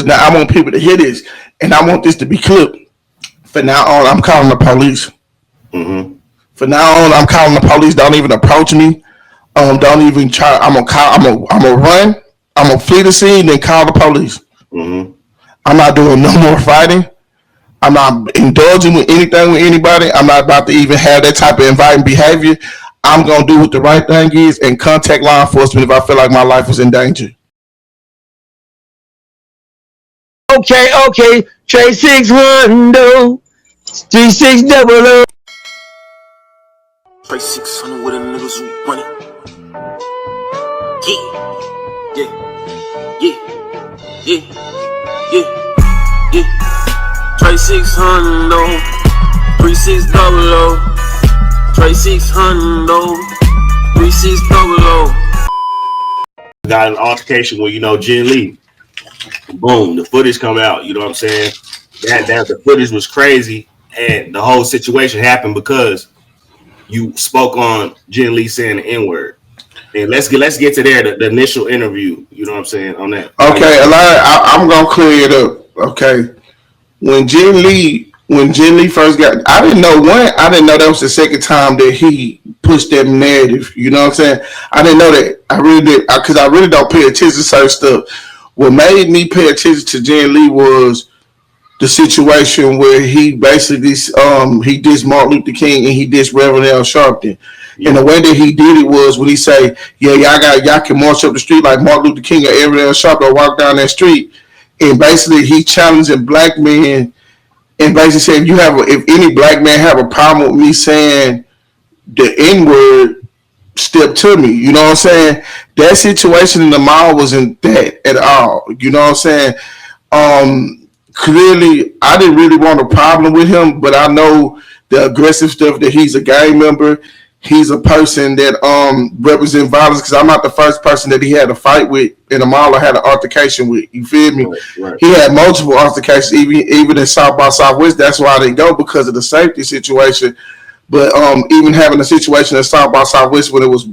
Now I want people to hear this, and I want this to be clipped. For now on, I'm calling the police. Mm-hmm. For now on, I'm calling the police. Don't even approach me. Don't even try. I'm gonna call. I'm gonna run. I'm gonna flee the scene, then call the police. Mm-hmm. I'm not doing no more fighting. I'm not indulging with anything with anybody. I'm not about to even have that type of inviting behavior. I'm gonna do what the right thing is and contact law enforcement if I feel like my life is in danger. Okay. Trey 610 3600. Trey 600 with them niggas who run it. Yeah. Trey 600 3600. Trey 600 3600. Got an altercation with Ginn Lee. Boom, the footage come out. You know what I'm saying? That the footage was crazy, and the whole situation happened because you spoke on Ginn Lee saying the N-word. And let's get to there, the initial interview. You know what I'm saying on that. Okay, I'm gonna clear it up. Okay, when Ginn Lee first got, I didn't know that was the second time that he pushed that narrative. You know what I'm saying? I didn't know that. I really did, because I really don't pay attention to certain stuff. What made me pay attention to Ginn Lee was the situation where he basically he dissed Martin Luther King and he dissed Reverend Al Sharpton. Yeah. And the way that he did it was when he say, "Yeah, y'all can march up the street like Martin Luther King or Reverend Al Sharpton, or walk down that street." And basically, he challenging black men and basically saying, if any black man have a problem with me saying the N word, step to me. You know what I'm saying? That situation in the mall wasn't that at all. You know what I'm saying? Clearly, I didn't really want a problem with him, but I know the aggressive stuff that he's a gang member. He's a person that represents violence, because I'm not the first person that he had a fight with in a mall or had an altercation with. You feel me? Right. He had multiple altercations, even in South by Southwest. That's why I didn't go, because of the safety situation. But even having a situation in South by Southwest when it was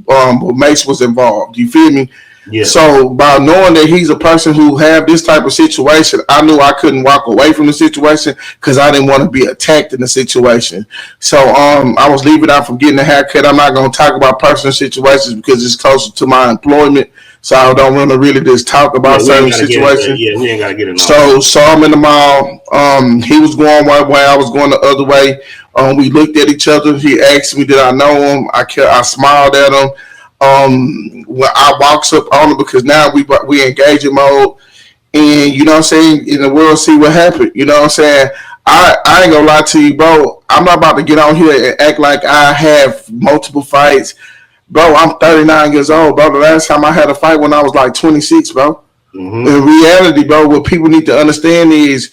Mace was involved. You feel me? Yeah. So by knowing that he's a person who have this type of situation, I knew I couldn't walk away from the situation because I didn't want to be attacked in the situation. So I was leaving out from getting a haircut. I'm not going to talk about personal situations because it's closer to my employment. So I don't want to really just talk about certain situations. Yeah, we ain't got to get it. So I'm in the mall. He was going one way. I was going the other way. We looked at each other. He asked me, did I know him? I smiled at him. When I walks up on him, because now we engage in mode, and you know what I'm saying, in the world see what happened. You know what I'm saying? I ain't gonna lie to you, bro. I'm not about to get on here and act like I have multiple fights. Bro, I'm 39 years old, bro. The last time I had a fight when I was like 26, bro. Mm-hmm. In reality, bro, what people need to understand is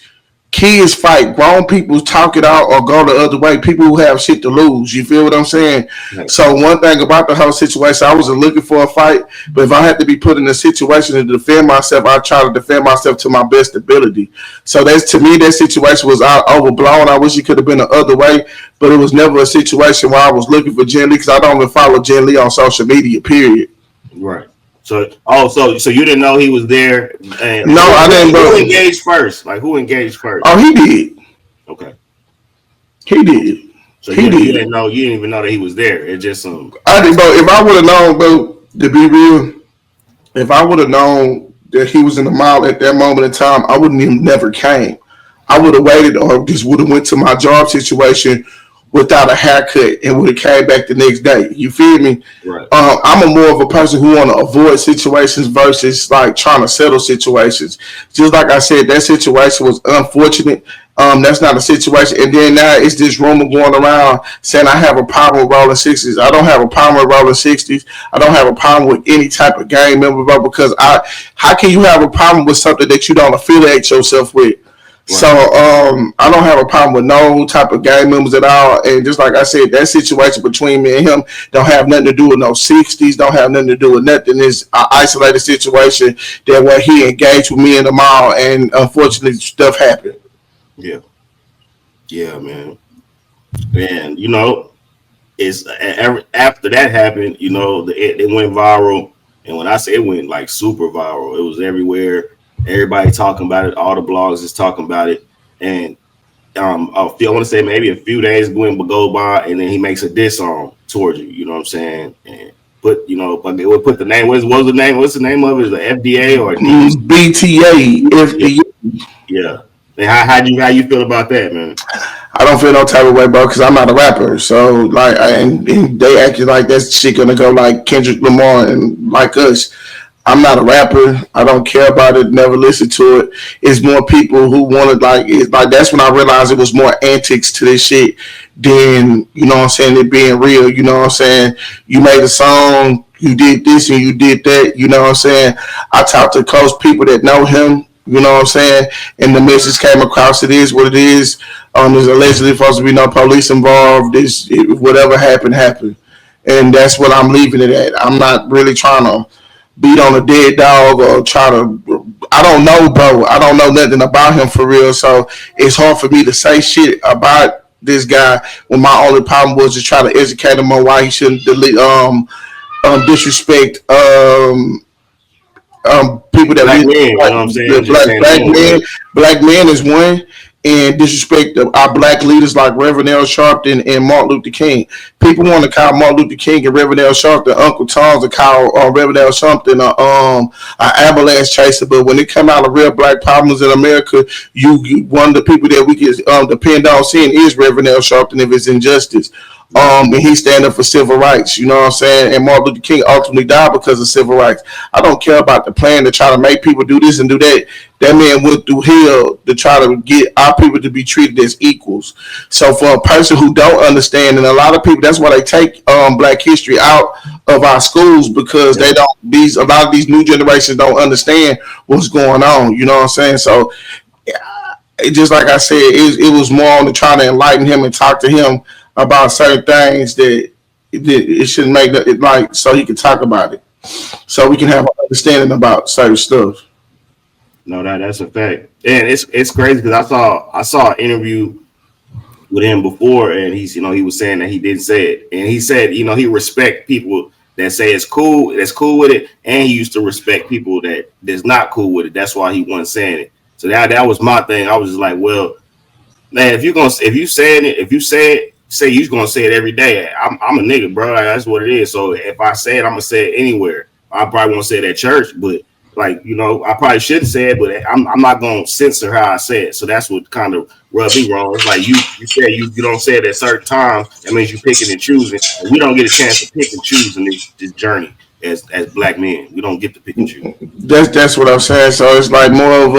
kids fight, grown people talk it out or go the other way. People who have shit to lose. You feel what I'm saying? Right. So one thing about the whole situation, I wasn't looking for a fight, but if I had to be put in a situation to defend myself, I try to defend myself to my best ability. So that's, to me, that situation was overblown. I wish it could have been the other way, but it was never a situation where I was looking for Ginn Lee, because I don't even follow Ginn Lee on social media, period. Right. So you didn't know he was there? And no, I didn't. Who engaged first? Like, who engaged first? Oh, he did. Okay. He did. So you didn't know? You didn't even know that he was there. It just I didn't, bro. If I would have known, bro, to be real, if I would have known that he was in the mall at that moment in time, I wouldn't even never came. I would have waited, or just would have went to my job situation without a haircut and would have came back the next day. You feel me? Right. I'm more of a person who want to avoid situations versus like trying to settle situations. Just like I said, that situation was unfortunate. That's not a situation. And then now it's this rumor going around saying I have a problem with rolling 60s. I don't have a problem with rolling 60s. I don't have a problem with any type of gang member, bro, because how can you have a problem with something that you don't affiliate yourself with? Right. So I don't have a problem with no type of gang members at all. And just like I said, that situation between me and him don't have nothing to do with no 60s, don't have nothing to do with nothing. It's an isolated situation that where he engaged with me in the mall, and unfortunately stuff happened. Yeah. Yeah, man. And, it's after that happened, it went viral. And when I say it went like super viral, it was everywhere. Everybody talking about it. All the blogs is talking about it. And I want to say maybe a few days go by, and then he makes a diss song towards you. You know what I'm saying? And but they would put the name. What's the name? What's the name of it? Is the FDA or BTA? FDA. Yeah. And how you feel about that, man? I don't feel no type of way, bro, because I'm not a rapper. So like, and they acted like that shit gonna go like Kendrick Lamar and like us. I'm not a rapper. I don't care about it. Never listen to it. It's more people who wanted it's like that's when I realized it was more antics to this shit than what I'm saying, it being real. You know what I'm saying? You made a song, you did this and you did that. You know what I'm saying? I talked to close people that know him. You know what I'm saying? And the message came across. It is what it is. There's allegedly supposed to be no police involved. Whatever happened. And that's what I'm leaving it at. I'm not really trying to beat on a dead dog or try to. I don't know, bro. I don't know nothing about him for real. So it's hard for me to say shit about this guy when my only problem was to try to educate him on why he shouldn't disrespect people that black men, you know what I'm saying? Black men is one, and disrespect our black leaders like Reverend L. Sharpton and Martin Luther King. People want to call Martin Luther King and Reverend L. Sharpton Uncle Tom's, and call Reverend L. Sharpton an ambulance chaser. But when it come out of real black problems in America, you one of the people that we can depend on seeing is Reverend L. Sharpton if it's injustice. And he stand up for civil rights, you know what I'm saying? And Martin Luther King ultimately died because of civil rights. I don't care about the plan to try to make people do this and do that. That man went through hell to try to get our people to be treated as equals. So for a person who don't understand, and a lot of people, that's why they take Black history out of our schools, because they don't. A lot of these new generations don't understand what's going on. You know what I'm saying? So just like I said, it was more on to try to enlighten him and talk to him about certain things that it shouldn't make it, like, so he can talk about it, so we can have an understanding about certain stuff. No, that's a fact, and it's crazy because I saw an interview with him before, and he was saying that he didn't say it, and he said he respect people that say that's cool with it, and he used to respect people that's not cool with it. That's why he wasn't saying it. So that was my thing. I was just like, well, man, if you say you're gonna say it every day. I'm a nigga, bro. Like, that's what it is. So if I say it, I'm gonna say it anywhere. I probably won't say it at church, but I probably shouldn't say it, but I'm not gonna censor how I say it. So that's what kind of rubbed me wrong. It's like you said you don't say it at certain times. That means you picking and choosing. And we don't get a chance to pick and choose in this journey as black men. We don't get to pick and choose. That's what I'm saying. So it's like more of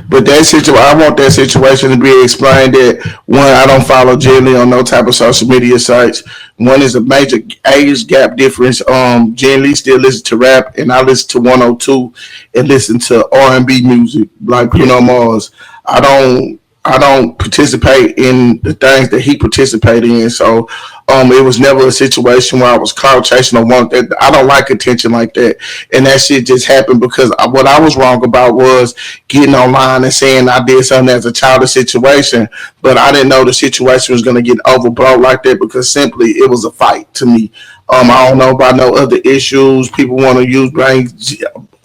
but that situation, I want that situation to be explained that, one, I don't follow Ginn on no type of social media sites. One is a major age gap difference. Ginn still listens to rap, and I listen to 102 and listen to R&B music like Bruno Mars. I don't participate in the things that he participated in. So it was never a situation where I was clout chasing or want that. I don't like attention like that. And that shit just happened because what I was wrong about was getting online and saying I did something as a childish situation, but I didn't know the situation was going to get overblown like that, because simply it was a fight to me. I don't know about no other issues. People want to bring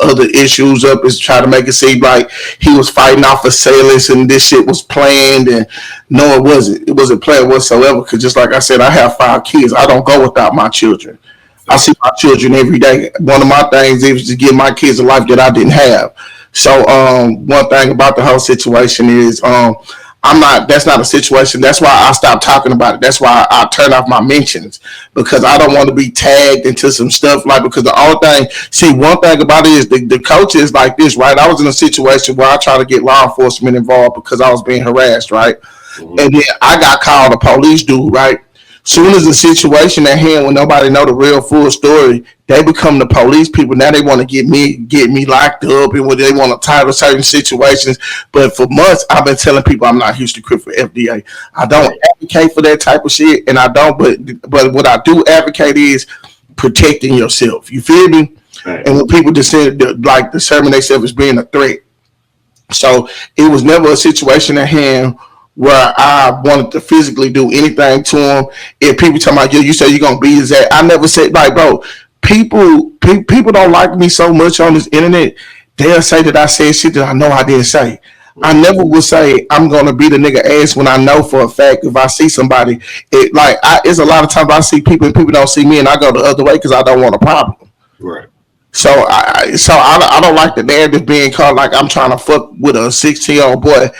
other issues up is try to make it seem like he was fighting off assailants and this shit was planned, and no, it wasn't. It wasn't planned whatsoever, because just like I said, I have 5 kids. I don't go without my children. I see my children every day. One of my things is to give my kids a life that I didn't have. So one thing about the whole situation is that's not a situation. That's why I stopped talking about it. That's why I turned off my mentions, because I don't want to be tagged into some stuff because the only thing, one thing about it is the coach is like this, right? I was in a situation where I tried to get law enforcement involved because I was being harassed, right? Mm-hmm. And then I got called a police dude, right? Soon as the situation at hand, when nobody know the real full story, they become the police people. Now they want to get me locked up, and they want to title certain situations. But for months, I've been telling people I'm not Houston Crip for FDA. I don't advocate for that type of shit, and I don't. But what I do advocate is protecting yourself. You feel me? Right. And when people discern themselves as being a threat, so it was never a situation at hand where I wanted to physically do anything to him. If people talking about, you say you're gonna beat his ass, I never said, like, bro, people don't like me so much on this internet. they'll say that I said shit that I know I didn't say. I never will say I'm gonna beat a nigga ass when I know for a fact if I see somebody. It's a lot of times I see people and people don't see me, and I go the other way because I don't want a problem. Right. So I don't like the narrative being called like I'm trying to fuck with a 16-year-old boy,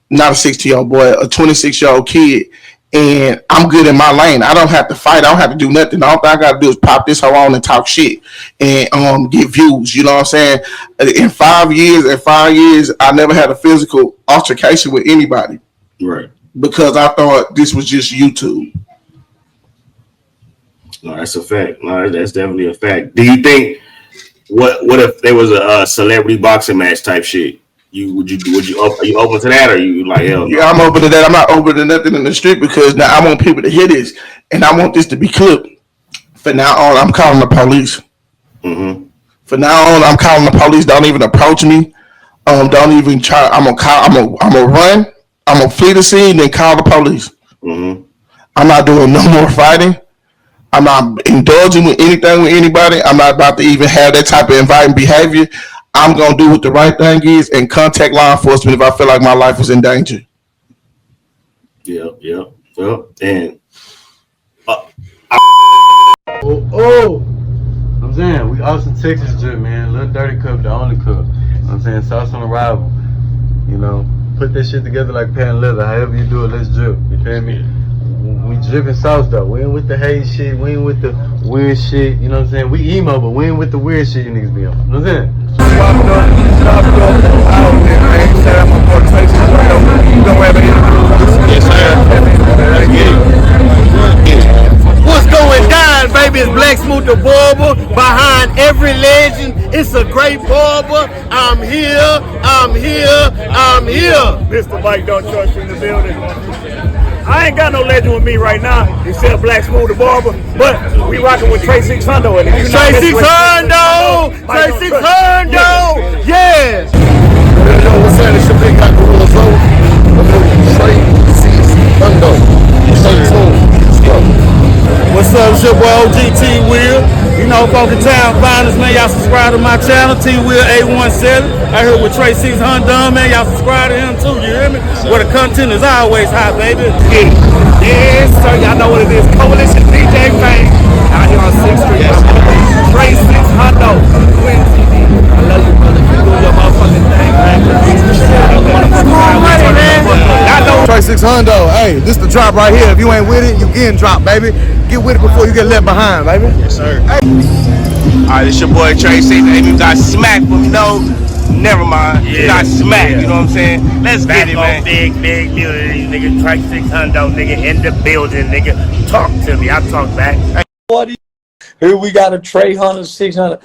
not a 16-year-old boy, a 26-year-old kid, and I'm good in my lane. I don't have to fight. I don't have to do nothing. The only thing I got to do is pop this hoe on and talk shit and get views. You know what I'm saying? In 5 years, I never had a physical altercation with anybody. Right. Because I thought this was just YouTube. No, that's a fact. No, that's definitely a fact. Do you think what if there was a celebrity boxing match type shit? Are you open to that, or you like hell? Yeah, I'm open to that. I'm not open to nothing in the street because now I want people to hear this, and I want this to be clipped. For now on, I'm calling the police. Mm-hmm. For now on, I'm calling the police. Don't even approach me. Don't even try. I'm gonna call. I'm gonna run. I'm gonna flee the scene, then call the police. Mm-hmm. I'm not doing no more fighting. I'm not indulging with anything with anybody. I'm not about to even have that type of inviting behavior. I'm going to do what the right thing is and contact law enforcement if I feel like my life is in danger. Yep. And I'm saying, we Austin, Texas drip, man. Little Dirty Cup, the only cup. You know what I'm saying? Sauce on arrival. You know, put that shit together like pan leather. However you do it, let's drip. You feel me? We dripping sauce though. We ain't with the hate shit. We ain't with the weird shit. You know what I'm saying? We emo, but we ain't with the weird shit you niggas be on. You know what I'm saying? What's going down, baby? It's Black Smooth the Barber. Behind every legend, it's a great barber. I'm here. Mr. Mike Don't Trust in the building. I ain't got no legend with me right now, except Black Smooth the Barber, but we rocking with Trey 600. And if Trey 600! Trey 600! Yes! What's that? It's your big guy, Gorilla Zoe. Trey 600. Stay tuned. What's up? It's your boy OG T Will. You know, Funky Town Finest, man. Y'all subscribe to my channel, T Will 817. I heard with Trey 600, man. Y'all subscribe to him too, you hear me? Where the content is always hot, baby. Yes, sir. Y'all know what it is. Coalition DJ Fame. Out here on 6th Street. Trey 600. Quinn TV. I love you, brother. You do your motherfucking thing, man. Y'all know Trey 600. Hey, this the drop right here. If you ain't with it, you getting dropped, baby. Get with it before you get left behind, baby. Yes, sir. Hey. Alright, it's your boy Trey 600. You got smacked, but no, never mind. You got smacked, you know what I'm saying? Let's get it, man. Big building, nigga. Trey 600, nigga. In the building, nigga. Talk to me. I talk back. Here we got a Trey 600.